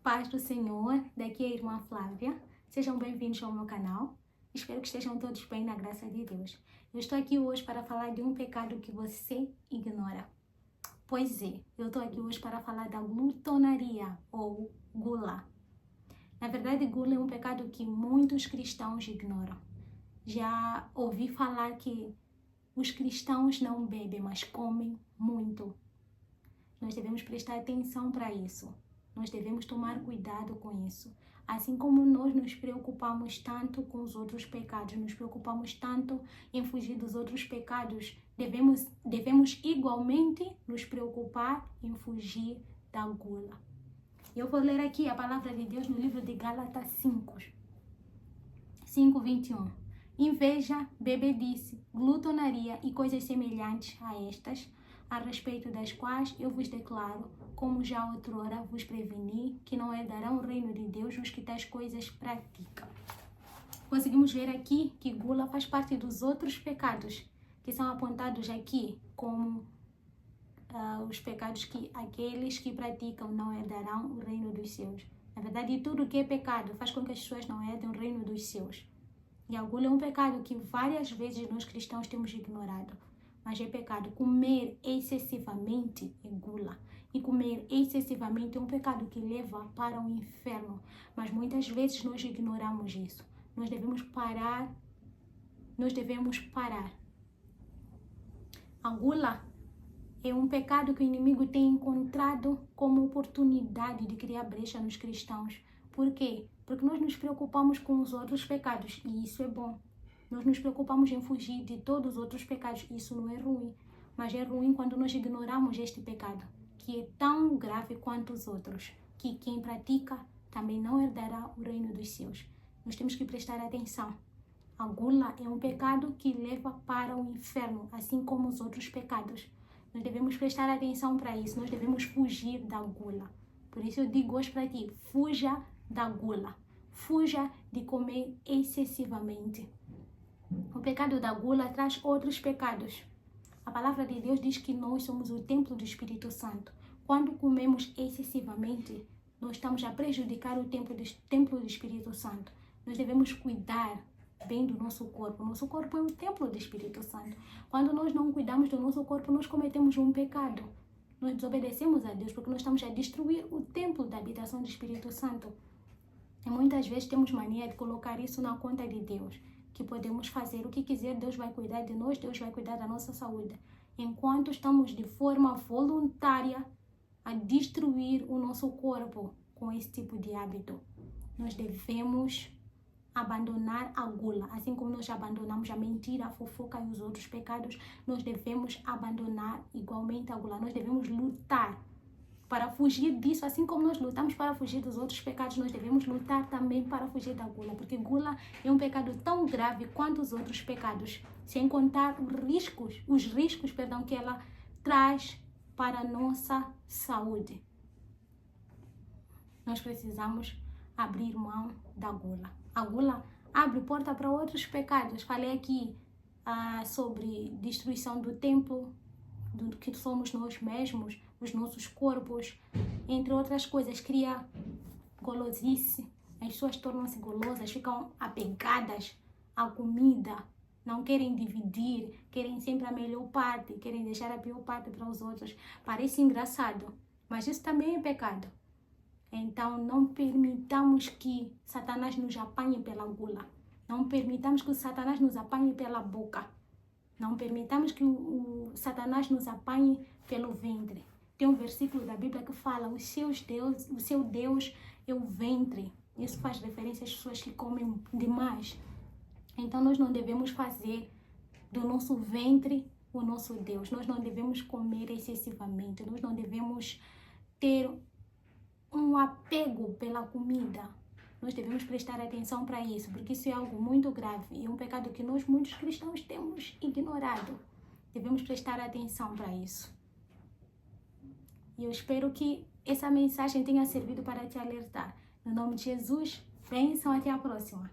Paz do Senhor, daqui é a irmã Flávia. Sejam bem-vindos ao meu canal. Espero que estejam todos bem na graça de Deus. Eu estou aqui hoje para falar de um pecado que você ignora. Pois é, eu estou aqui hoje para falar da glutonaria ou gula. Na verdade, gula é um pecado que muitos cristãos ignoram. Já ouvi falar que os cristãos não bebem, mas comem muito. Nós devemos prestar atenção para isso. Nós devemos tomar cuidado com isso. Assim como nós nos preocupamos tanto com os outros pecados, nos preocupamos tanto em fugir dos outros pecados, devemos igualmente nos preocupar em fugir da gula. Eu vou ler aqui a palavra de Deus no livro de Gálatas 5:21. Inveja, bebedice, glutonaria e coisas semelhantes a estas, a respeito das quais eu vos declaro, como já outrora vos preveni, que não herdarão o reino de Deus os que tais coisas praticam. Conseguimos ver aqui que gula faz parte dos outros pecados que são apontados aqui como os pecados que aqueles que praticam não herdarão o reino dos céus. Na verdade, tudo que é pecado faz com que as pessoas não herdem o reino dos céus. E a gula é um pecado que várias vezes nós cristãos temos ignorado. Mas é pecado. Comer excessivamente é gula. E comer excessivamente é um pecado que leva para o inferno. Mas muitas vezes nós ignoramos isso. Nós devemos parar. A gula é um pecado que o inimigo tem encontrado como oportunidade de criar brecha nos cristãos. Por quê? Porque nós nos preocupamos com os outros pecados. E isso é bom. Nós nos preocupamos em fugir de todos os outros pecados. Isso não é ruim. Mas é ruim quando nós ignoramos este pecado, que é tão grave quanto os outros, que quem pratica também não herdará o reino dos céus. Nós temos que prestar atenção. A gula é um pecado que leva para o inferno, assim como os outros pecados. Nós devemos prestar atenção para isso. Nós devemos fugir da gula. Por isso eu digo hoje para ti, fuja da gula. Fuja de comer excessivamente. O pecado da gula traz outros pecados. A palavra de Deus diz que nós somos o templo do Espírito Santo. Quando comemos excessivamente, nós estamos a prejudicar o templo do Espírito Santo. Nós devemos cuidar bem do nosso corpo. Nosso corpo é o templo do Espírito Santo. Quando nós não cuidamos do nosso corpo, nós cometemos um pecado. Nós desobedecemos a Deus porque nós estamos a destruir o templo da habitação do Espírito Santo. E muitas vezes temos mania de colocar isso na conta de Deus, que podemos fazer o que quiser, Deus vai cuidar de nós, Deus vai cuidar da nossa saúde. Enquanto estamos de forma voluntária a destruir o nosso corpo com esse tipo de hábito, nós devemos abandonar a gula. Assim como nós abandonamos a mentira, a fofoca e os outros pecados, nós devemos abandonar igualmente a gula. Nós devemos lutar para fugir disso, assim como nós lutamos para fugir dos outros pecados, nós devemos lutar também para fugir da gula, porque gula é um pecado tão grave quanto os outros pecados, sem contar os riscos que ela traz para a nossa saúde. Nós precisamos abrir mão da gula. A gula abre porta para outros pecados. Falei aqui sobre destruição do templo, do que somos nós mesmos, os nossos corpos, entre outras coisas, cria golosice. As pessoas tornam-se golosas, ficam apegadas à comida, não querem dividir, querem sempre a melhor parte, querem deixar a pior parte para os outros. Parece engraçado, mas isso também é pecado. Então, não permitamos que Satanás nos apanhe pela gula. Não permitamos que o Satanás nos apanhe pela boca. Não permitamos que o Satanás nos apanhe pelo ventre. Tem um versículo da Bíblia que fala, o seu Deus é o ventre. Isso faz referência às pessoas que comem demais. Então, nós não devemos fazer do nosso ventre o nosso Deus. Nós não devemos comer excessivamente. Nós não devemos ter um apego pela comida. Nós devemos prestar atenção para isso, porque isso é algo muito grave e é um pecado que nós, muitos cristãos, temos ignorado. Devemos prestar atenção para isso. E eu espero que essa mensagem tenha servido para te alertar. No nome de Jesus, bênção, até a próxima.